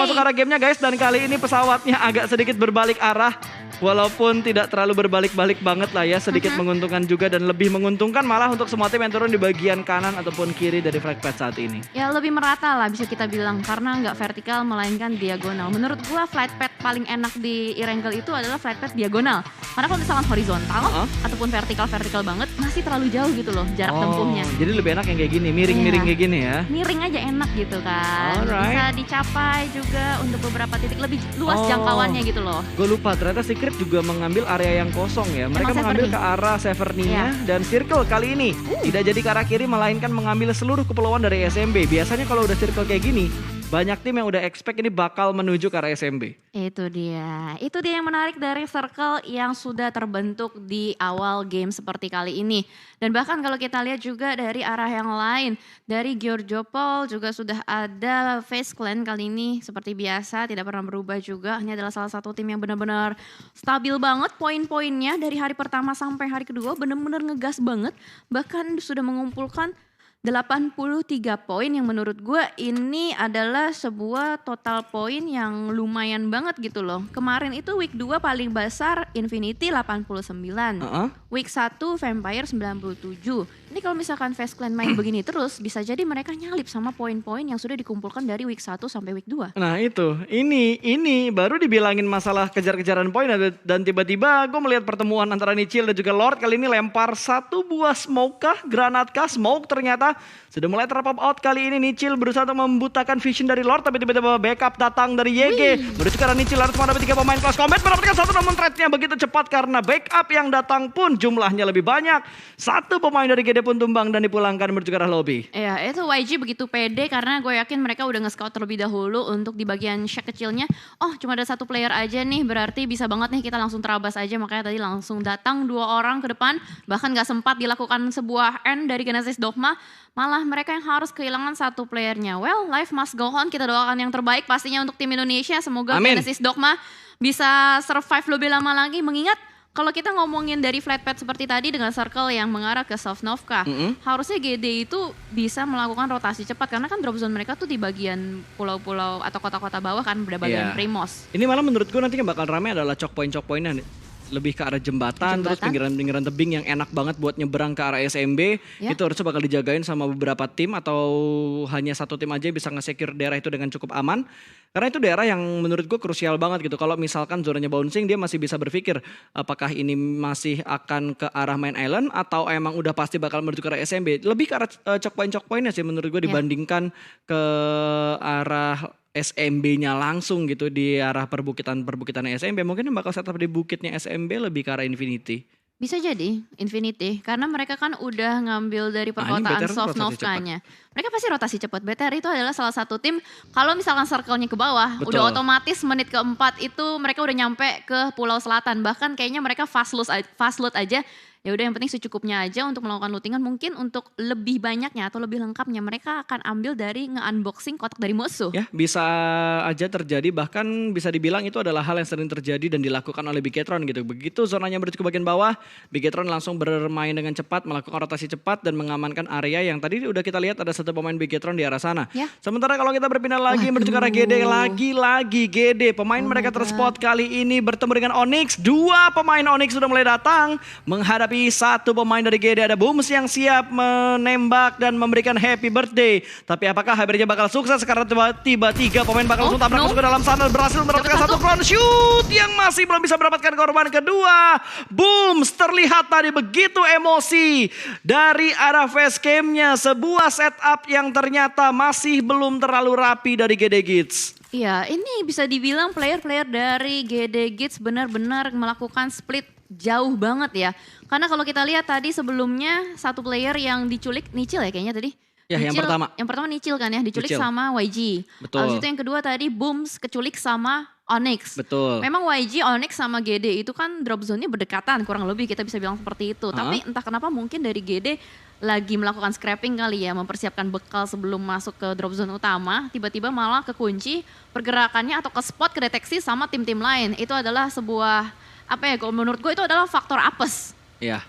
masuk arah gamenya guys. Dan kali ini pesawatnya agak sedikit berbalik arah. Walaupun tidak terlalu berbalik-balik banget lah ya. Sedikit menguntungkan juga dan lebih menguntungkan malah untuk semua tim yang turun di bagian kanan ataupun kiri dari flag pad saat ini. Ya lebih merata lah bisa kita bilang. Karena nggak vertikal melainkan diagonal. Menurut gua flight pad paling enak di Erangel itu adalah flight pad diagonal. Karena kalau misalkan horizontal ataupun vertikal banget masih terlalu jauh gitu loh jarak tempuhnya. Jadi lebih enak yang kayak gini, miring-miring kayak gini ya. Miring aja enak gitu kan. Bisa dicapai juga untuk beberapa titik lebih luas jangkauannya gitu loh. Gue lupa ternyata Secret juga mengambil area yang kosong ya. Mereka mengambil ke arah Severnia dan Circle kali ini. Tidak jadi ke arah kiri melainkan mengambil seluruh kepulauan dari SMB. Biasanya kalau udah Circle kayak gini, banyak tim yang udah expect ini bakal menuju ke arah SMB. Itu dia yang menarik dari circle yang sudah terbentuk di awal game seperti kali ini. Dan bahkan kalau kita lihat juga dari arah yang lain, dari Georgiopol juga sudah ada FaZe Clan kali ini seperti biasa tidak pernah berubah juga. Ini adalah salah satu tim yang benar-benar stabil banget poin-poinnya dari hari pertama sampai hari kedua benar-benar ngegas banget. Bahkan sudah mengumpulkan 83 poin yang menurut gue ini adalah sebuah total poin yang lumayan banget gitu loh. Kemarin itu week 2 paling besar Infinity 89, week 1 Vampire 97. Ini kalau misalkan FaZe Clan main begini terus bisa jadi mereka nyalip sama poin-poin yang sudah dikumpulkan dari week 1 sampai week 2. Nah itu, ini baru dibilangin masalah kejar-kejaran poin dan tiba-tiba gue melihat pertemuan antara Nichil dan juga Lord kali ini lempar satu buah smoke kah, granat kah, smoke ternyata sudah mulai terpop out kali ini. Nichil berusaha untuk membutakan vision dari Lord tapi tiba-tiba backup datang dari YG. Menuju ke arah Nichil harus menghadapi 3 pemain Close Combat mendapatkan satu namun trade-nya begitu cepat karena backup yang datang pun jumlahnya lebih banyak. Satu pemain dari GD pun tumbang dan dipulangkan menuju ke arah lobby. Iya itu YG begitu pede karena gue yakin mereka udah nge-scout terlebih dahulu untuk di bagian shack kecilnya. Oh cuma ada satu player aja nih berarti bisa banget nih kita langsung terabas aja. Makanya tadi langsung datang 2 orang ke depan. Bahkan gak sempat dilakukan sebuah end dari Genesis Dogma. Malah mereka yang harus kehilangan satu playernya. Well, life must go on. Kita doakan yang terbaik pastinya untuk tim Indonesia. Semoga Genesis Dogma bisa survive lebih lama lagi. Mengingat kalau kita ngomongin dari flat pad seperti tadi dengan circle yang mengarah ke Sovnovka. Harusnya GD itu bisa melakukan rotasi cepat. Karena kan drop zone mereka tuh di bagian pulau-pulau atau kota-kota bawah kan. Pada bagian Primos. Ini malah menurut gue nanti yang bakal rame adalah choke point-choke-pointnya lebih ke arah jembatan, terus pinggiran-pinggiran tebing yang enak banget buat nyeberang ke arah SMB. Itu harusnya bakal dijagain sama beberapa tim atau hanya satu tim aja bisa nge-secure daerah itu dengan cukup aman. Karena itu daerah yang menurut gue krusial banget gitu. Kalau misalkan zonanya bouncing dia masih bisa berpikir apakah ini masih akan ke arah main island atau emang udah pasti bakal menuju ke arah SMB. Lebih ke arah choke pointnya sih menurut gue dibandingkan ke arah SMB-nya langsung gitu di arah perbukitan SMB. Mungkin yang bakal setup di bukitnya SMB lebih ke arah Infinity. Bisa jadi Infinity karena mereka kan udah ngambil dari perkotaan Sovnovka-nya. Mereka pasti rotasi cepat. BTR itu adalah salah satu tim kalau misalkan circle-nya ke bawah udah otomatis menit keempat itu mereka udah nyampe ke Pulau Selatan. Bahkan kayaknya mereka fast load aja. Ya udah yang penting secukupnya aja untuk melakukan lootingan. Mungkin untuk lebih banyaknya atau lebih lengkapnya mereka akan ambil dari nge-unboxing kotak dari musuh. Ya bisa aja terjadi, bahkan bisa dibilang itu adalah hal yang sering terjadi dan dilakukan oleh Bigetron gitu. Begitu zonanya menuju ke bagian bawah, Bigetron langsung bermain dengan cepat, melakukan rotasi cepat dan mengamankan area yang tadi udah kita lihat ada satu pemain Bigetron di arah sana. Sementara kalau kita berpindah lagi menuju ke arah GD, lagi-lagi GD. Pemain mereka terspot kali ini bertemu dengan Onyx. 2 pemain Onyx sudah mulai datang menghadapi satu pemain dari GD. Ada Booms yang siap menembak dan memberikan happy birthday. Tapi apakah habernya bakal sukses karena tiba-tiba 3 pemain bakal langsung tabrak masuk ke dalam sana. Berhasil mendapatkan satu front shoot yang masih belum bisa mendapatkan korban kedua. Booms terlihat tadi begitu emosi dari arah face cam-nya. Sebuah setup yang ternyata masih belum terlalu rapi dari GD Gits. Iya, ini bisa dibilang player-player dari GD Gits benar-benar melakukan split jauh banget ya. Karena kalau kita lihat tadi sebelumnya satu player yang diculik Nichil ya kayaknya tadi. Ya Nichil, yang pertama Nichil kan ya, diculik sama YG. Betul. Habis itu yang kedua tadi Booms keculik sama Onyx. Betul. Memang YG, Onyx sama GD itu kan drop zone-nya berdekatan kurang lebih kita bisa bilang seperti itu. Tapi entah kenapa mungkin dari GD lagi melakukan scrapping kali ya, mempersiapkan bekal sebelum masuk ke drop zone utama. Tiba-tiba malah kekunci pergerakannya atau ke spot kedeteksi sama tim-tim lain. Itu adalah sebuah, apa ya, kalau menurut gue itu adalah faktor apes. Iya.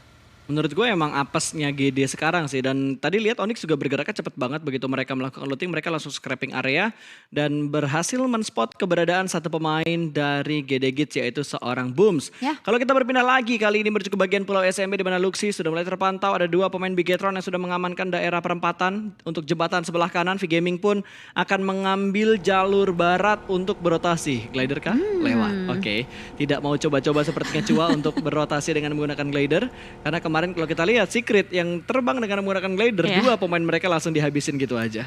Menurut gue emang apesnya GD sekarang sih. Dan tadi lihat Onyx juga bergeraknya cepet banget. Begitu mereka melakukan looting, mereka langsung scrapping area. Dan berhasil men-spot keberadaan satu pemain dari GD Gits, yaitu seorang Booms. Ya. Kalau kita berpindah lagi, kali ini menuju ke bagian Pulau SMB di mana Luxi sudah mulai terpantau. Ada 2 pemain Bigetron yang sudah mengamankan daerah perempatan. Untuk jembatan sebelah kanan, V-Gaming pun akan mengambil jalur barat untuk berotasi. Glider kah? Lewat. Oke. Tidak mau coba-coba sepertinya Cua untuk berotasi dengan menggunakan glider. Karena kemarin kalau kita lihat Secret yang terbang dengan menggunakan glider, 2 pemain mereka langsung dihabisin gitu aja.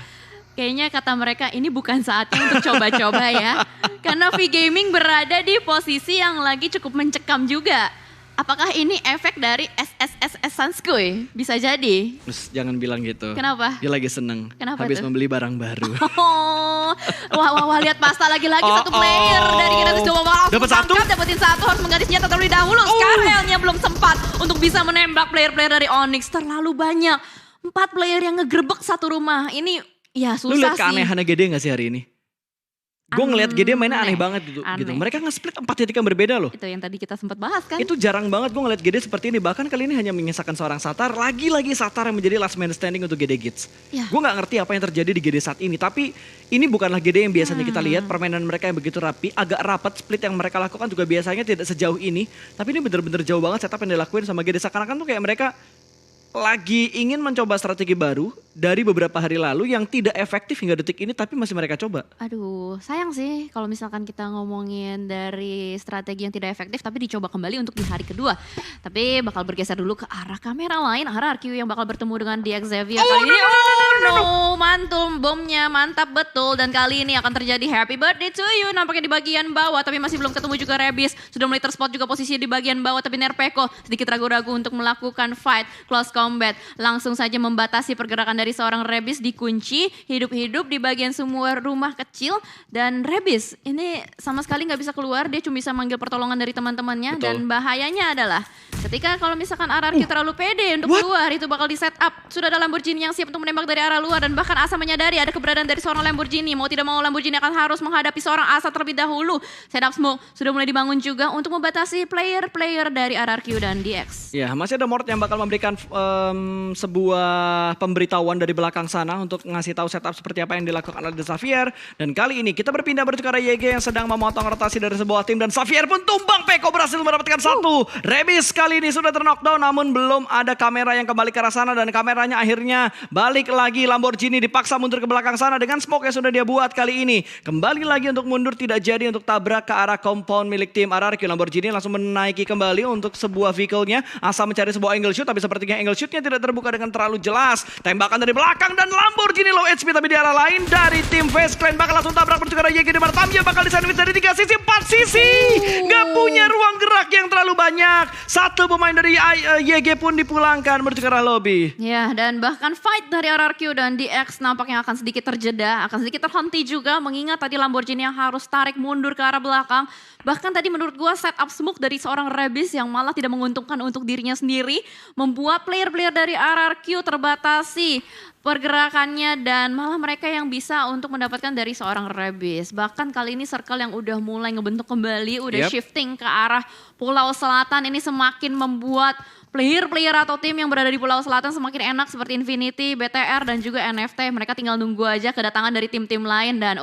Kayaknya kata mereka ini bukan saatnya untuk coba-coba ya. Karena V-Gaming berada di posisi yang lagi cukup mencekam juga. Apakah ini efek dari SSSS Sanskuy? Bisa jadi. Terus jangan bilang gitu. Kenapa? Dia lagi seneng. Kenapa habis tuh? membeli barang baru. Oh, wah, lihat pasta lagi-lagi satu player dari Genesis coba langsung Dapat satu? tangkap, dapetin satu, harus mengganti senjata terlebih dahulu. Skarelnya belum sempat untuk bisa menembak player-player dari Onyx. Terlalu banyak. 4 player yang ngegerebek satu rumah. Ini ya Lu susah lihat sih. keanehannya GD gak sih hari ini? Gue ngeliat GD mainnya aneh banget gitu. Aneh. Mereka nge-split 4 titik yang berbeda loh. Itu yang tadi kita sempat bahas kan. Itu jarang banget gue ngeliat GD seperti ini. Bahkan kali ini hanya menyisakan seorang Satar. Lagi-lagi Satar yang menjadi last man standing untuk GD Gits. Ya. Gue gak ngerti apa yang terjadi di GD saat ini. Tapi ini bukanlah GD yang biasanya kita lihat. Permainan mereka yang begitu rapi. Agak rapat, split yang mereka lakukan juga biasanya tidak sejauh ini. Tapi ini bener-bener jauh banget setup yang dilakuin sama GD. Seakan-akan tuh kayak mereka lagi ingin mencoba strategi baru dari beberapa hari lalu yang tidak efektif hingga detik ini, tapi masih mereka coba. Aduh, sayang sih kalau misalkan kita ngomongin dari strategi yang tidak efektif tapi dicoba kembali untuk di hari kedua. Tapi bakal bergeser dulu ke arah kamera lain, arah RQ yang bakal bertemu dengan DX Xavier kali ini. Mantul bomnya, mantap betul. Dan kali ini akan terjadi happy birthday to you. Nampaknya di bagian bawah, tapi masih belum ketemu juga Rebis. Sudah mulai terspot juga posisinya di bagian bawah, tapi Nerpeko sedikit ragu-ragu untuk melakukan fight close combat. Langsung saja membatasi pergerakan dari seorang Rebis, dikunci hidup-hidup di bagian semua rumah kecil. Dan Rebis ini sama sekali nggak bisa keluar, dia cuma bisa manggil pertolongan dari teman-temannya. Betul. Dan bahayanya adalah ketika kalau misalkan RRQ terlalu pede untuk keluar, itu bakal di set up. Sudah ada Lamborghini yang siap untuk menembak dari arah luar, dan bahkan Asa menyadari ada keberadaan dari seorang Lamborghini. Mau tidak mau Lamborghini akan harus menghadapi seorang Asa terlebih dahulu. Setup smoke sudah mulai dibangun juga untuk membatasi player-player dari RRQ dan DX. Ya, masih ada Mort yang bakal memberikan sebuah pemberitahuan dari belakang sana untuk ngasih tahu setup seperti apa yang dilakukan oleh Xavier. Dan kali ini kita berpindah menuju ke arah YG yang sedang memotong rotasi dari sebuah tim, dan Xavier pun tumbang. Peko berhasil mendapatkan satu. Rebis kali ini sudah terknockdown, namun belum ada kamera yang kembali ke arah sana, dan kameranya akhirnya balik lagi. Lamborghini dipaksa mundur ke belakang sana dengan smoke yang sudah dia buat kali ini. Kembali lagi untuk mundur, tidak jadi untuk tabrak ke arah compound milik tim RRQ. Lamborghini langsung menaiki kembali untuk sebuah vehicle-nya. Asa mencari sebuah angle shoot, tapi sepertinya angle shoot-nya tidak terbuka dengan terlalu jelas. Tembakan dari belakang dan Lamborghini low HP, tapi di arah lain dari tim Face Clan bakal langsung tabrak menuju ke arah YG, di mana Tamja bakal disandwich dari 3 sisi, 4 sisi. Gak punya ruang gerak yang terlalu banyak. Satu pemain dari YG pun dipulangkan menuju ke arah lobby. Ya, dan bahkan fight dari RRQ dan DX nampaknya akan sedikit terjeda, akan sedikit terhenti juga, mengingat tadi Lamborghini yang harus tarik mundur ke arah belakang. Bahkan tadi menurut gua setup smoke dari seorang Rebis yang malah tidak menguntungkan untuk dirinya sendiri, membuat player-player dari RRQ terbatasi pergerakannya, dan malah mereka yang bisa untuk mendapatkan dari seorang Rebis. Bahkan kali ini circle yang udah mulai ngebentuk kembali, udah shifting ke arah Pulau Selatan, ini semakin membuat player-player atau tim yang berada di Pulau Selatan semakin enak, seperti Infinity, BTR, dan juga NFT. Mereka tinggal nunggu aja kedatangan dari tim-tim lain, dan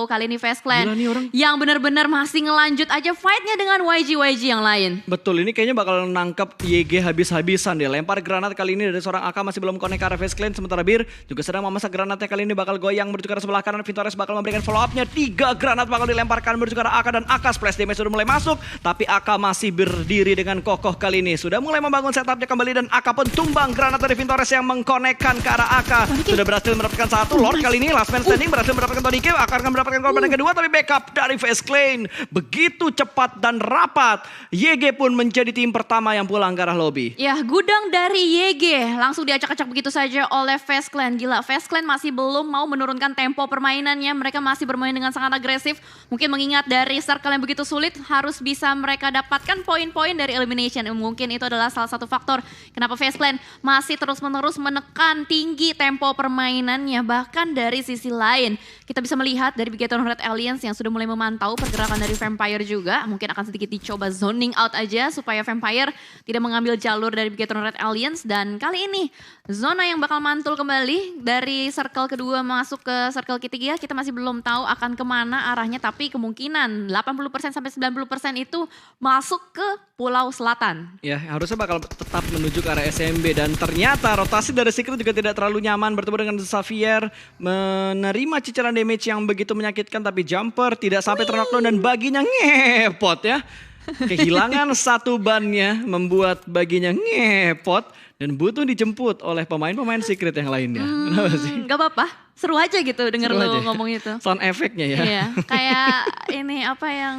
kali ini Face Clan yang benar-benar masih ngelanjut aja fightnya dengan YG yang lain. Betul, ini kayaknya bakal nangkep YG habis-habisan dia. Lempar granat kali ini dari seorang AK, masih belum connect ke arah Face Clan. Sementara Bir juga sedang memasak granatnya, kali ini bakal goyang menuju ke arah sebelah kanan. Vintores bakal memberikan follow up-nya. 3 granat bakal dilemparkan menuju ke arah AK, dan AK splash damage sudah mulai masuk. Tapi AK masih berdiri dengan kokoh kali ini. Sudah mulai membangun setupnya kembali, dan AK pun tumbang. Granat dari Vintores yang mengkonekkan ke arah AK. Sudah berhasil mendapatkan satu. Lord kali ini last man standing berhasil mendapatkan Tony Kill. AK akan mendapatkan korban yang kedua, tapi backup dari Face Clan begitu cepat dan rapat. YG pun menjadi tim pertama yang pulang ke arah lobby. Ya, gudang dari YG langsung diacak-acak begitu saja oleh Face Clan. Gila, Face Clan masih belum mau menurunkan tempo permainannya. Mereka masih bermain dengan sangat agresif. Mungkin mengingat dari circle yang begitu sulit, harus bisa mereka dapatkan poin-poin dari elimination. Mungkin itu adalah salah satu faktor kenapa FaZe Clan masih terus-menerus menekan tinggi tempo permainannya. Bahkan dari sisi lain, kita bisa melihat dari Bigetron Red Alliance yang sudah mulai memantau pergerakan dari Vampire juga. Mungkin akan sedikit dicoba zoning out aja supaya Vampire tidak mengambil jalur dari Bigetron Red Alliance. Dan kali ini, zona yang bakal mantul kembali dari circle kedua masuk ke circle ketiga, kita masih belum tahu akan kemana arahnya. Tapi kemungkinan 80% sampai 90% itu masuk ke Pulau Selatan. Ya, harusnya bakal tetap menuju ke arah SMB dan ternyata rotasi dari Secret juga tidak terlalu nyaman bertemu dengan Xavier, menerima ciciran damage yang begitu menyakitkan tapi Jumper tidak sampai terknockdown dan baginya ngepot ya. Kehilangan satu bannya membuat baginya ngepot dan butuh dijemput oleh pemain-pemain Secret yang lainnya. Kenapa sih? Gak apa-apa, seru aja gitu denger Seru lu aja. ngomong itu. Sound efeknya ya. Iya, kayak ini apa yang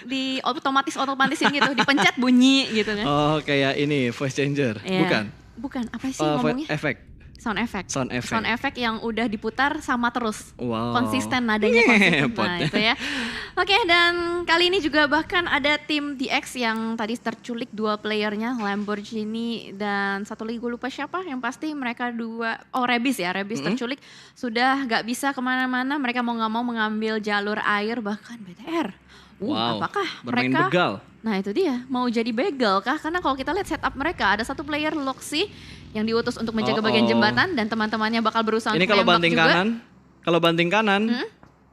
di otomatisin gitu, dipencet bunyi gitu kan. Oh, kayak ini voice changer. Iya. Bukan. Bukan, apa sih Oh, ngomongnya? efek. Sound effect. Sound effect. Sound effect yang udah diputar sama terus. Wow. Konsisten, nadanya konsisten. Ngepot. Nah itu ya. Oke, dan kali ini juga bahkan ada tim DX yang tadi terculik 2 playernya, Lamborghini dan satu lagi gue lupa siapa. Yang pasti mereka 2, Rebis ya, Rebis terculik. Sudah gak bisa kemana-mana, mereka mau gak mau mengambil jalur air bahkan BTR. Wow, Apakah bermain mereka begal. Nah itu dia, mau jadi begal kah? Karena kalau kita lihat setup mereka, ada satu player Loxi yang diutus untuk menjaga bagian jembatan dan teman-temannya bakal berusaha Ini untuk kalau nembak banting juga. kanan,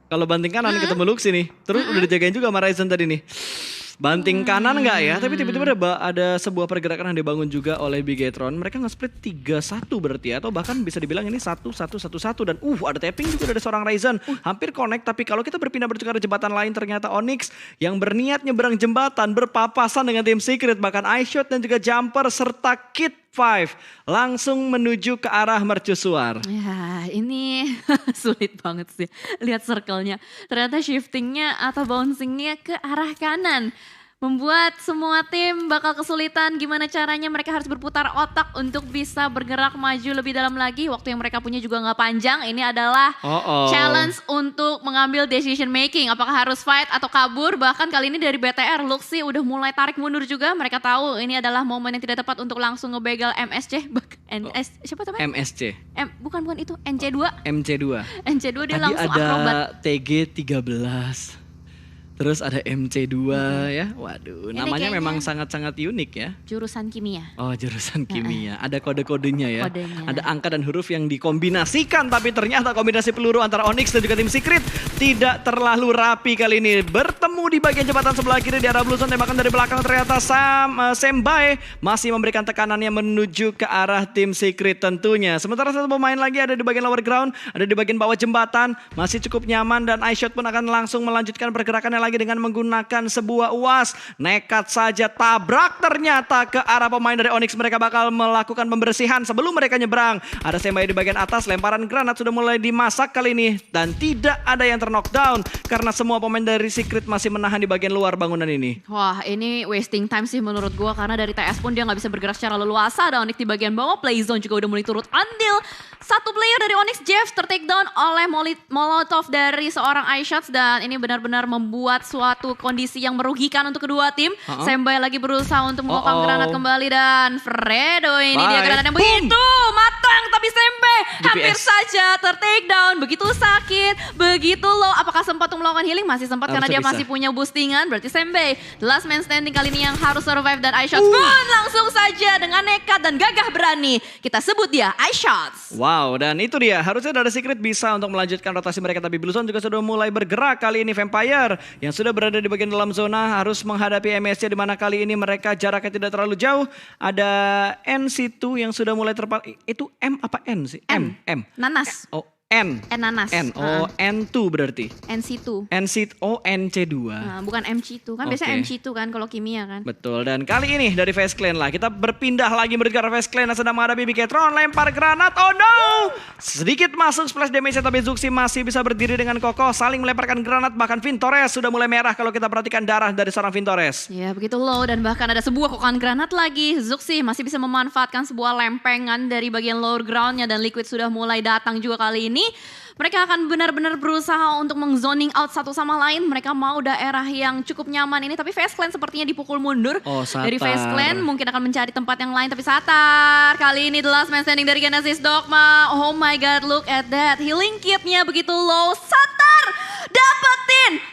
kalau banting kanan ketemu Luxi nih. Terus udah dijagain juga sama Ryzen tadi nih. Banting kanan enggak ya, tapi tiba-tiba ada sebuah pergerakan yang dibangun juga oleh Bigetron. Mereka nge-split 3-1 berarti ya, atau bahkan bisa dibilang ini 1-1-1-1 dan ada tapping juga dari seorang Ryzen. Hampir connect, tapi kalau kita berpindah ke arah jembatan lain ternyata Onyx yang berniat nyebrang jembatan berpapasan dengan tim Secret, bahkan iShot dan juga Jumper serta Kid 5 langsung menuju ke arah mercusuar. Ya ini sulit banget sih lihat circle-nya. Ternyata shiftingnya atau bouncingnya ke arah kanan. Membuat semua tim bakal kesulitan gimana caranya mereka harus berputar otak untuk bisa bergerak maju lebih dalam lagi. Waktu yang mereka punya juga gak panjang. Ini adalah challenge untuk mengambil decision making. Apakah harus fight atau kabur. Bahkan kali ini dari BTR, Luxi udah mulai tarik mundur juga. Mereka tahu ini adalah momen yang tidak tepat untuk langsung ngebegal MSC. Siapa namanya? MSC. Bukan itu, NC2. MC2. NC2 dia Tadi langsung ada akrobat. TG13. Terus ada MC2 ya. Waduh, Ini namanya kayaknya memang sangat-sangat unik ya. Jurusan kimia. Oh, jurusan kimia. Ada kode-kodenya ya. Kodenya. Ada angka dan huruf yang dikombinasikan, tapi ternyata kombinasi peluru antara Onyx dan juga tim Secret tidak terlalu rapi kali ini. Bertemu di bagian jembatan sebelah kiri di arah Blue Zone, tembakan dari belakang ternyata Sembai masih memberikan tekanannya menuju ke arah tim Secret tentunya. Sementara satu pemain lagi ada di bagian lower ground, ada di bagian bawah jembatan, masih cukup nyaman dan iShot pun akan langsung melanjutkan pergerakannya lagi dengan menggunakan sebuah UAS. Nekat saja tabrak ternyata ke arah pemain dari Onyx. Mereka bakal melakukan pembersihan sebelum mereka nyebrang. Ada Sembai di bagian atas, lemparan granat sudah mulai dimasak kali ini dan tidak ada yang knockdown karena semua pemain dari Secret masih menahan di bagian luar bangunan ini. Wah ini wasting time sih menurut gua karena dari TS pun dia nggak bisa bergerak secara leluasa. Ada Onyx di bagian bawah, Playzone juga udah mulai turut andil. Satu player dari Onyx, Jeff, tertakedown oleh Molotov dari seorang iShots dan ini benar-benar membuat suatu kondisi yang merugikan untuk kedua tim. Sembai lagi berusaha untuk memukam granat kembali dan Fredo ini dia granat yang begitu matang tapi Sembai hampir saja tertakedown. Begitu sakit, begitu low. Apakah sempat untuk melakukan healing? Masih sempat karena dia masih punya boostingan. Berarti Sembai, the last man standing kali ini yang harus survive dan iShots pun langsung saja dengan nekat dan gagah berani. Kita sebut dia iShots. Wow, dan itu dia. Harusnya dari Secret bisa untuk melanjutkan rotasi mereka. Tapi Blue Zone juga sudah mulai bergerak kali ini. Vampire yang sudah berada di bagian dalam zona harus menghadapi MSC. Di mana kali ini mereka jaraknya tidak terlalu jauh. Ada NC2 yang sudah mulai itu M apa N sih? M. Nanas. Oh, N. Nanas. N2 berarti. NC2. NC2. Nah, bukan MC2 kan biasanya MC2 kan kalau kimia kan. Betul, dan kali ini dari FaZe Clan lah kita berpindah lagi menuju ke arah FaZe Clan yang sedang menghadapi Bigetron. Lempar granat, oh no! Sedikit masuk splash damage tapi Zuxi masih bisa berdiri dengan kokoh. Saling melemparkan granat, bahkan Vintores sudah mulai merah kalau kita perhatikan darah dari seorang Vintores. Ya begitu low dan bahkan ada sebuah kokohan granat lagi. Zuxi masih bisa memanfaatkan sebuah lempengan dari bagian lower groundnya dan Liquid sudah mulai datang juga kali ini. mereka akan benar-benar berusaha untuk meng-zoning out satu sama lain. Mereka mau daerah yang cukup nyaman ini, tapi FaZe Clan sepertinya dipukul mundur. Dari FaZe Clan mungkin akan mencari tempat yang lain, tapi Satar kali ini the last man standing dari Genesis Dogma. Oh my god, look at that. Healing kitnya begitu low. Satar dapetin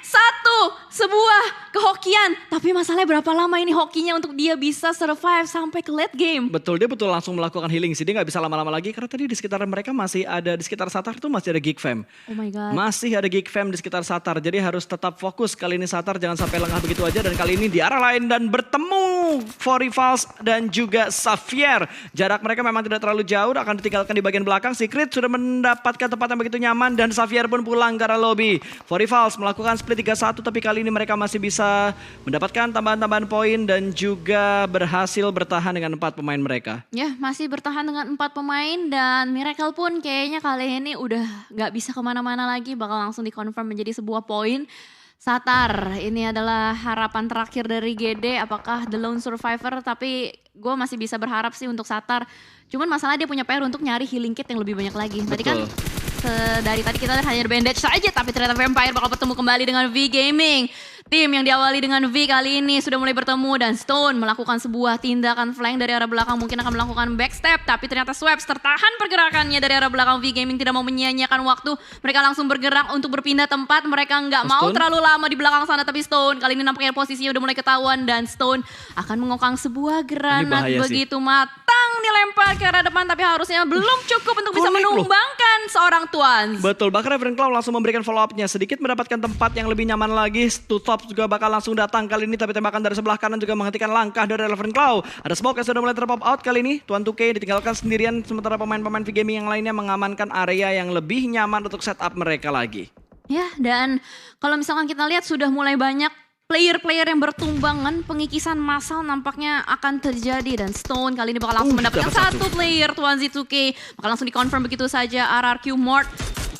sebuah kehokian. Tapi masalahnya berapa lama ini hokinya untuk dia bisa survive sampai ke late game. Betul, dia langsung melakukan healing sih. Dia gak bisa lama-lama lagi karena tadi di sekitar mereka masih ada, di sekitar Satar tuh masih ada Geek Fam. Oh my god. Masih ada Geek Fam di sekitar Satar. Jadi harus tetap fokus. Kali ini Satar jangan sampai lengah begitu aja. Dan kali ini di arah lain dan bertemu Forifals dan juga Xavier. Jarak mereka memang tidak terlalu jauh. Akan ditinggalkan di bagian belakang. Secret sudah mendapatkan tempat yang begitu nyaman. Dan Xavier pun pulang ke arah lobby. Forifals melakukan split 3-1. Tapi kali ini mereka masih bisa mendapatkan tambahan-tambahan poin dan juga berhasil bertahan dengan 4 pemain mereka. Ya, masih bertahan dengan 4 pemain dan Miracle pun kayaknya kali ini udah gak bisa kemana-mana lagi, bakal langsung dikonfirm menjadi sebuah poin. Satar, ini adalah harapan terakhir dari GD, apakah the lone survivor, tapi gue masih bisa berharap sih untuk Satar. Cuman masalah dia punya PR untuk nyari healing kit yang lebih banyak lagi. Tadi kan dari tadi kita lihat hanya bandage saja, tapi ternyata Vampire bakal bertemu kembali dengan V Gaming. Tim yang diawali dengan V kali ini sudah mulai bertemu dan Stone melakukan sebuah tindakan flank dari arah belakang, mungkin akan melakukan backstep, tapi ternyata Swaps tertahan pergerakannya dari arah belakang. V Gaming tidak mau menyia-nyiakan waktu, mereka langsung bergerak untuk berpindah tempat. Mereka nggak mau terlalu lama di belakang sana, tapi Stone kali ini nampaknya posisinya udah mulai ketahuan dan Stone akan mengokang sebuah granat begitu matang dilempar ke arah depan, tapi harusnya belum cukup untuk bisa menumbangkan seorang Tuan. Betul, bahkan Ravenclaw langsung memberikan follow up-nya, sedikit mendapatkan tempat yang lebih nyaman lagi. Tutops juga bakal langsung datang kali ini, tapi tembakan dari sebelah kanan juga menghentikan langkah dari Ravenclaw. Ada smoke yang sudah mulai terpop out kali ini. Tuan 2K ditinggalkan sendirian, sementara pemain-pemain V Gaming yang lainnya mengamankan area yang lebih nyaman untuk setup mereka lagi. Ya, dan kalau misalkan kita lihat sudah mulai banyak player-player yang bertumbangan, pengikisan massal nampaknya akan terjadi dan Stone kali ini bakal langsung mendapatkan satu player. Tuan Z2K bakal langsung dikonfirm begitu saja. RRQ Mort,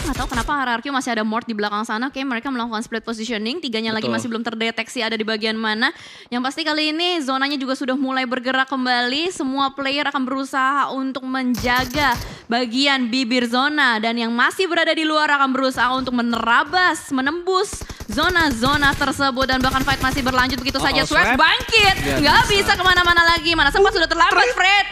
nggak tahu kenapa RRQ masih ada Mort di belakang sana. Kayak mereka melakukan split positioning, tiganya lagi masih belum terdeteksi ada di bagian mana. Yang pasti kali ini zonanya juga sudah mulai bergerak kembali. Semua player akan berusaha untuk menjaga bagian bibir zona dan yang masih berada di luar akan berusaha untuk menembus zona-zona tersebut dan bahkan fight masih berlanjut begitu saja. Swaps bangkit, nggak bisa kemana-mana lagi. Mana sempat sudah terlambat Fred.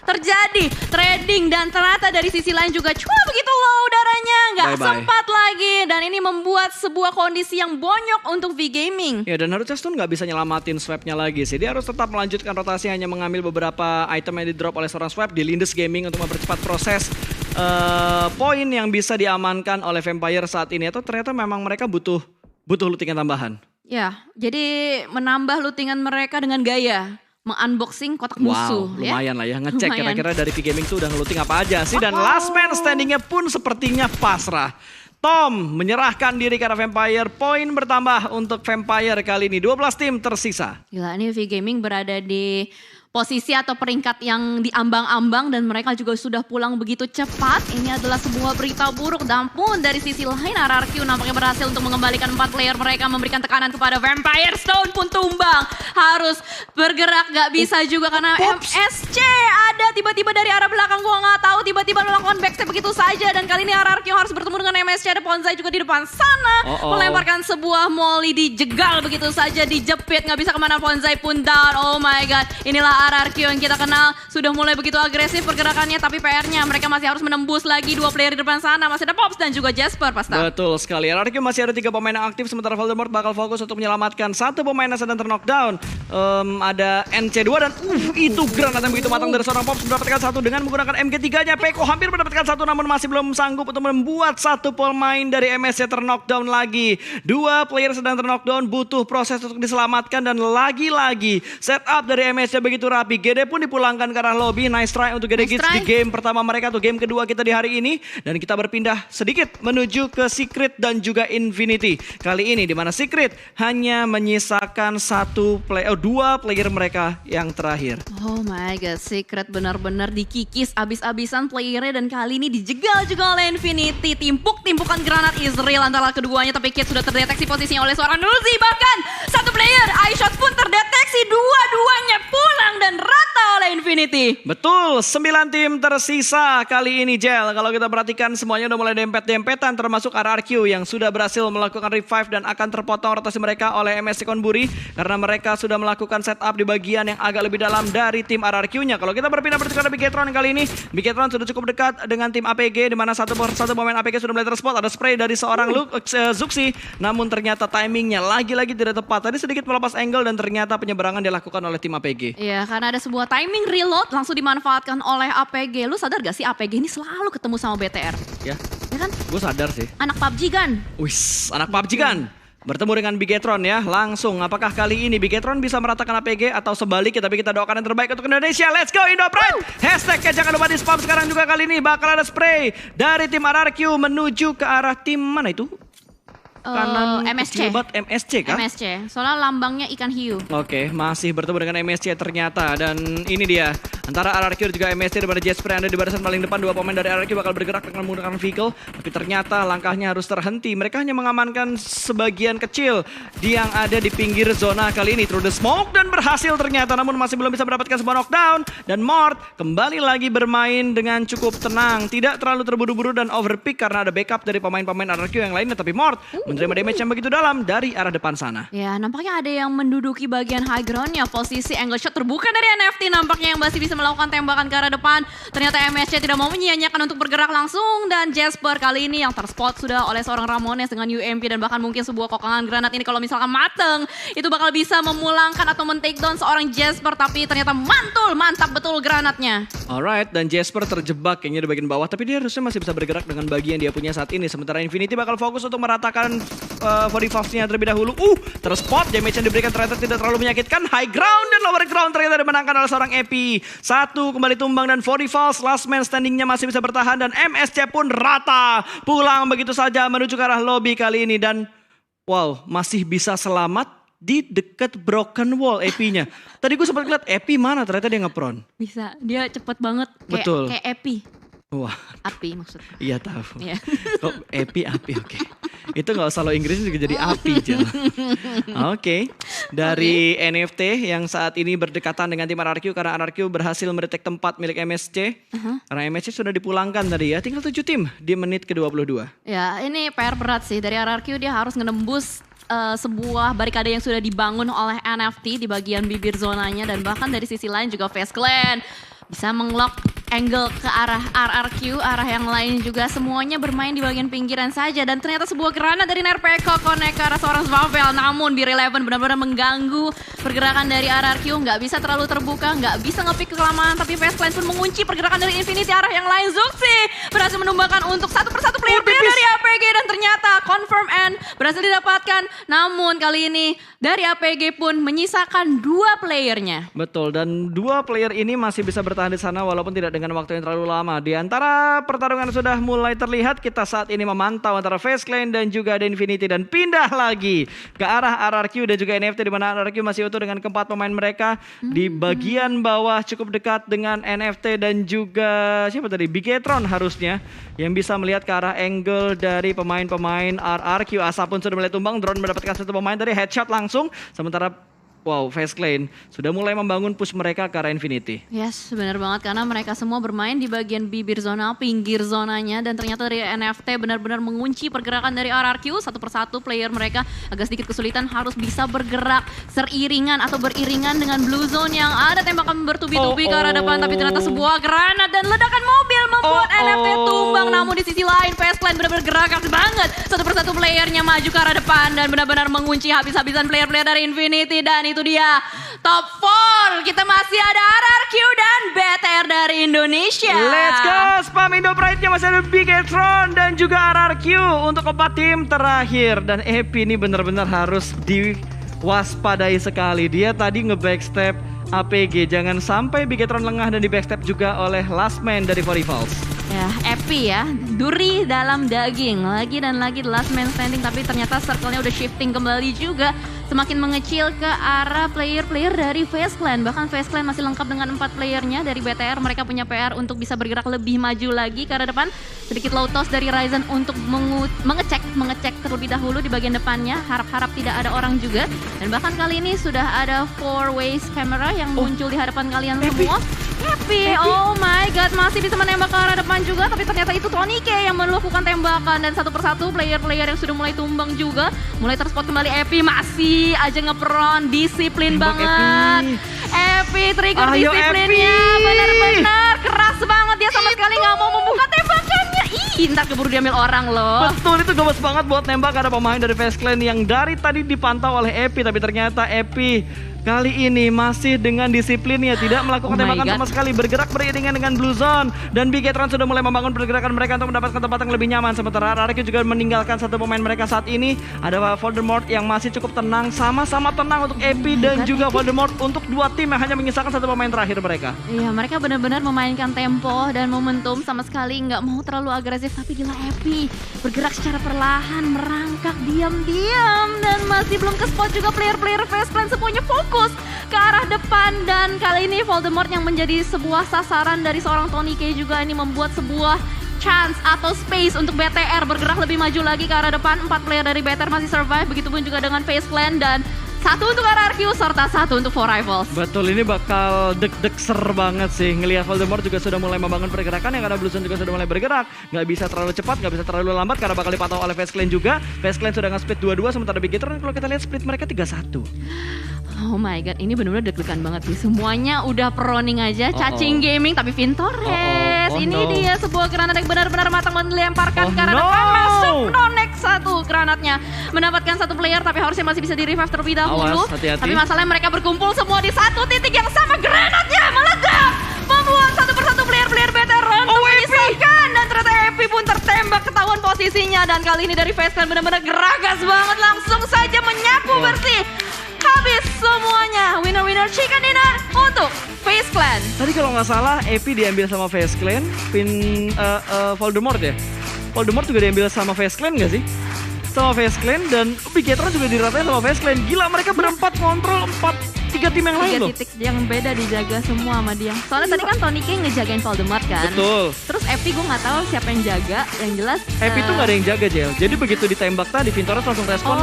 Terjadi trading dan ternyata dari sisi lain juga begitu low darahnya, nggak sempat lagi dan ini membuat sebuah kondisi yang bonyok untuk V Gaming. Ya, dan harusnya Stone nggak bisa nyelamatin Swap-nya lagi sih. Dia harus tetap melanjutkan rotasi, hanya mengambil beberapa item yang di drop oleh seorang Swap di Lindes Gaming untuk mempercepat proses poin yang bisa diamankan oleh Vampire saat ini. Atau ternyata memang mereka butuh lootingan tambahan. Ya, jadi menambah lootingan mereka dengan gaya mengunboxing kotak musuh. Lumayan lah ya, ngecek kira-kira dari V Gaming tuh udah ngelooting apa aja sih. Dan last man standingnya pun sepertinya pasrah. Tom menyerahkan diri ke arah Vampire. Poin bertambah untuk Vampire kali ini. 12 tim tersisa. Gila, ini V Gaming berada di posisi atau peringkat yang diambang-ambang dan mereka juga sudah pulang begitu cepat. Ini adalah sebuah berita buruk. Namun dari sisi lain RRQ nampaknya berhasil untuk mengembalikan 4 player mereka, memberikan tekanan kepada Vampire. Stone pun tumbang, harus bergerak, gak bisa juga karena MSC ada tiba-tiba dari arah belakang. Gua gak tahu tiba-tiba melakukan backstep begitu saja dan kali ini RRQ harus bertemu dengan MSC. Ada Ponzai juga di depan sana, melemparkan sebuah molly, dijegal begitu saja, dijepit, gak bisa kemana. Ponzai pun down. Oh my god, inilah RRQ yang kita kenal, sudah mulai begitu agresif pergerakannya, tapi PR-nya mereka masih harus menembus lagi 2 player di depan sana. Masih ada Pops dan juga Jasper, Pasta. Betul sekali, RRQ masih ada 3 pemain yang aktif, sementara Voldemort bakal fokus untuk menyelamatkan 1 pemain yang sedang terknockdown. Ada NC2 dan itu granat yang begitu matang dari seorang Pops, mendapatkan 1 dengan menggunakan MG3-nya. Peko hampir mendapatkan 1 namun masih belum sanggup untuk membuat 1 pemain dari MSC terknockdown lagi. 2 player sedang terknockdown, butuh proses untuk diselamatkan dan lagi-lagi setup dari MSC begitu rapi. GD pun dipulangkan ke arah lobby. Nice try untuk GD Kids di game pertama mereka atau game kedua kita di hari ini. Dan kita berpindah sedikit menuju ke Secret dan juga Infinity. Kali ini di mana Secret hanya menyisakan 2 player mereka yang terakhir. Oh my god, Secret benar-benar dikikis abis-abisan playernya dan kali ini dijegal juga oleh Infinity. Timpukan granat Israel antara keduanya, tapi Kids sudah terdeteksi posisinya oleh seorang Nuzi. Bahkan 1 player iShot pun terdeteksi prediksi dua-duanya pulang dan rata oleh Infinity. Betul, 9 tim tersisa kali ini Jel. Kalau kita perhatikan semuanya udah mulai dempet-dempetan termasuk RRQ yang sudah berhasil melakukan revive dan akan terpotong rotasi mereka oleh MSC Konburi karena mereka sudah melakukan setup di bagian yang agak lebih dalam dari tim RRQ-nya. Kalau kita berpindah kepada Bigetron kali ini, Bigetron sudah cukup dekat dengan tim APG di mana satu pemain APG sudah mulai terspot. Ada spray dari seorang Zuxi, namun ternyata timingnya lagi-lagi tidak tepat. Tadi sedikit melepas angle dan ternyata penyeberangan dilakukan oleh tim APG. Iya, karena ada sebuah timing reload langsung dimanfaatkan oleh APG. Lu sadar gak sih APG ini selalu ketemu sama BTR? Ya, Ya kan? gue sadar sih. Anak PUBG kan? Wis, anak PUBG kan? Bertemu dengan Bigetron ya, langsung. Apakah kali ini Bigetron bisa meratakan APG atau sebaliknya? Tapi kita doakan yang terbaik untuk Indonesia. Let's go Indo Pride! Hashtagnya jangan lupa di spam sekarang juga kali ini. Bakal ada spray dari tim RRQ menuju ke arah tim mana itu? Kanan MSC. MSC kah? MSC, soalnya lambangnya ikan hiu. Oke, masih bertemu dengan MSC ternyata. Dan ini dia, antara RRQ dan juga MSC daripada Jasper yang ada di barisan paling depan. Dua pemain dari RRQ bakal bergerak dengan menggunakan vehicle. Tapi ternyata langkahnya harus terhenti. Mereka hanya mengamankan sebagian kecil yang ada di pinggir zona kali ini. Through the smoke dan berhasil ternyata. Namun masih belum bisa mendapatkan sebuah knockdown. Dan Mort kembali lagi bermain dengan cukup tenang. Tidak terlalu terburu-buru dan overpick karena ada backup dari pemain-pemain RRQ yang lainnya. Tapi Mort menerima damage yang begitu dalam dari arah depan sana. Ya, nampaknya ada yang menduduki bagian high ground-nya. Posisi angle shot terbuka dari NFT nampaknya yang masih bisa melakukan tembakan ke arah depan. Ternyata MSC tidak mau menyia-nyiakan untuk bergerak langsung. Dan Jasper kali ini yang terspot sudah oleh seorang Ramones dengan UMP dan bahkan mungkin sebuah kokangan granat ini kalau misalkan mateng. Itu bakal bisa memulangkan atau men-takedown seorang Jasper. Tapi ternyata mantul, mantap betul granatnya. Alright, dan Jasper terjebak kayaknya di bagian bawah. Tapi dia harusnya masih bisa bergerak dengan bagian dia punya saat ini. Sementara Infinity bakal fokus untuk meratakan body Fox-nya terlebih dahulu. Terspot, damage yang diberikan ternyata tidak terlalu menyakitkan. High ground dan lower ground ternyata dimenangkan oleh seorang Epi. Satu kembali tumbang dan 40 falls. Last man standingnya masih bisa bertahan dan MSC pun rata. Pulang begitu saja menuju ke arah lobby kali ini. Dan wow, masih bisa selamat di dekat broken wall Epi-nya. Tadi gue sempat lihat Epi mana, ternyata dia ngepron. Bisa, dia cepet banget. Betul. Kayak Epi. Wah. Api maksudnya. Iya tahu. Iya. Kok Epi api, oke. Itu nggak usah lo Inggris juga jadi api Jel. Oke. Dari NFT yang saat ini berdekatan dengan tim RRQ karena RRQ berhasil mendetek tempat milik MSC. Karena MSC sudah dipulangkan tadi ya. Tinggal 7 tim di menit ke-22. Ya, ini PR berat sih dari RRQ. Dia harus ngenembus sebuah barikade yang sudah dibangun oleh NFT di bagian bibir zonanya dan bahkan dari sisi lain juga Face Clan bisa menglok angle ke arah RRQ, arah yang lain juga semuanya bermain di bagian pinggiran saja dan ternyata sebuah granat dari Nerpeko connect ke arah seorang Swavel namun di Relevan benar-benar mengganggu pergerakan dari RRQ, nggak bisa terlalu terbuka, nggak bisa ngepick kelamaan tapi Face Clan pun mengunci pergerakan dari Infinity arah yang lain. Zuxi berhasil menumbangkan untuk satu persatu player-player dari APG dan ternyata confirm end berhasil didapatkan namun kali ini dari APG pun menyisakan 2 playernya. Betul, dan 2 player ini masih bisa bertahan di sana walaupun tidak dengan waktu yang terlalu lama. Di antara pertarungan sudah mulai terlihat, kita saat ini memantau antara Face Clan dan juga ada Infinity dan pindah lagi ke arah RRQ dan juga NFT di mana RRQ masih utuh dengan keempat pemain mereka di bagian bawah cukup dekat dengan NFT dan juga siapa tadi? Bigetron harusnya yang bisa melihat ke arah angle dari pemain-pemain RRQ. Asa pun sudah mulai tumbang, drone mendapatkan satu pemain dari headshot langsung sementara wow, Face Clan sudah mulai membangun push mereka ke arah Infinity. Yes, benar banget karena mereka semua bermain di bagian bibir zona, pinggir zonanya dan ternyata dari NFT benar-benar mengunci pergerakan dari RRQ satu persatu player mereka agak sedikit kesulitan harus bisa bergerak seiringan atau beriringan dengan blue zone yang ada tembakan bertubi-tubi ke arah depan tapi ternyata sebuah granat dan ledakan mobil membuat NFT tumbang namun di sisi lain Face Clan benar-benar gerak banget satu persatu playernya maju ke arah depan dan benar-benar mengunci habis-habisan player-player dari Infinity dan itu dia top 4 kita masih ada RRQ dan BTR dari Indonesia. Let's go, spam Indo Pride-nya masih ada Bigetron dan juga RRQ untuk 4 tim terakhir dan Epi ini benar-benar harus diwaspadai sekali. Dia tadi nge-backstep APG, jangan sampai Bigetron lengah dan di backstep juga oleh last man dari 40 Falls. Ya, Epi ya, duri dalam daging. Lagi dan lagi the last man standing tapi ternyata circle-nya udah shifting kembali juga. semakin mengecil ke arah player-player dari FaZe Clan. Bahkan FaZe Clan masih lengkap dengan 4 playernya dari BTR. Mereka punya PR untuk bisa bergerak lebih maju lagi ke arah depan. Sedikit low toss dari Ryzen untuk mengecek terlebih dahulu di bagian depannya. Harap-harap tidak ada orang juga. Dan bahkan kali ini sudah ada 4 ways camera yang muncul di hadapan kalian semua. Happy, oh my god, masih bisa menembak ke arah depan juga, tapi ternyata itu Tony K yang melakukan tembakan dan satu persatu player-player yang sudah mulai tumbang juga, mulai terspot kembali. Epi masih aja ngeperon, disiplin Tembak banget. Epi trigger disiplinnya, benar-benar keras banget, dia sama sekali nggak mau membuka tembakannya. Ih, ntar keburu diambil orang loh. Betul, itu gemes banget buat nembak. Ada pemain dari FaZe Clan yang dari tadi dipantau oleh Epi, tapi ternyata Epi kali ini masih dengan disiplinnya, tidak melakukan tembakan sama sekali, bergerak beriringan dengan Blue Zone, dan Bigetron sudah mulai membangun pergerakan mereka untuk mendapatkan tempat yang lebih nyaman. Sementara RRQ juga meninggalkan satu pemain mereka saat ini. Ada Voldemort yang masih cukup tenang, sama-sama tenang untuk Epi dan juga Voldemort untuk dua tim yang hanya menyisakan satu pemain terakhir mereka. Iya, mereka benar-benar memainkan tempo dan momentum, sama sekali nggak mau terlalu agresif. Tapi gila, Epi bergerak secara perlahan, merangkak diam-diam, dan masih belum ke spot juga player-player FaZe Clan semuanya fokus ke arah depan. Dan kali ini Voldemort yang menjadi sebuah sasaran dari seorang Tony K juga ini membuat sebuah chance atau space untuk BTR bergerak lebih maju lagi ke arah depan. 4 player dari BTR masih survive, begitupun juga dengan FaZe Clan, dan 1 untuk RRQ serta 1 untuk 4 Rivals. Betul, ini bakal deg-deg banget sih. Ngelihat Voldemort juga sudah mulai membangun pergerakan, yang ada Blue Zone juga sudah mulai bergerak. Nggak bisa terlalu cepat, nggak bisa terlalu lambat karena bakal dipantau oleh FaZe Clan juga. FaZe Clan sudah nge-split 2-2, sementara Bigetron kalau kita lihat split mereka 3-1. Oh my god, ini benar-benar deg-degan banget sih. Semuanya udah proning aja, cacing gaming, tapi Vintores. Ini dia sebuah granat yang benar-benar matang melemparkan ke arah depan. Masuk Nonek 1 granatnya. Mendapatkan 1 player, tapi harusnya masih bisa di-revive terlebih dahulu. Hati-hati. Tapi masalahnya mereka berkumpul semua di satu titik yang sama. Granatnya meledak, membuat satu persatu player-player veteran memisahkan. Dan ternyata Epi pun tertembak, ketahuan posisinya. Dan kali ini dari FaZe Clan benar-benar geragas banget, langsung saja menyapu bersih. Habis semuanya, winner-winner chicken dinner untuk FaZe Clan. Tadi kalau nggak salah Epi diambil sama FaZe Clan, Voldemort ya? Voldemort juga diambil sama FaZe Clan nggak sih? Sama FaZe Clan, dan Bigetron juga diratain sama FaZe Clan. Gila, mereka berempat kontrol 3 tim yang lain loh. 3 titik yang beda dijaga semua sama dia. Soalnya tadi kan Tony K ngejagain Voldemort kan. Betul. Terus Epi gue nggak tahu siapa yang jaga. Yang jelas Epi tuh nggak ada yang jaga, Jel. Jadi begitu ditembak tadi, Vintores langsung respon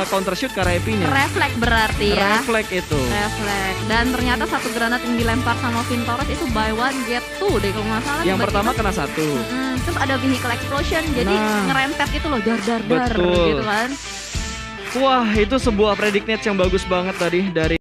counter shoot ke arah Epinya. refleks berarti ya. Refleks itu. Refleks. Dan ternyata satu granat yang dilempar sama Vintores itu buy one get two deh kalau nggak salah. Yang pertama kena 1. Terus ada vehicle explosion, jadi ngerempet gitu loh, dar Betul. gitu kan. Wah, itu sebuah predict net yang bagus banget tadi dari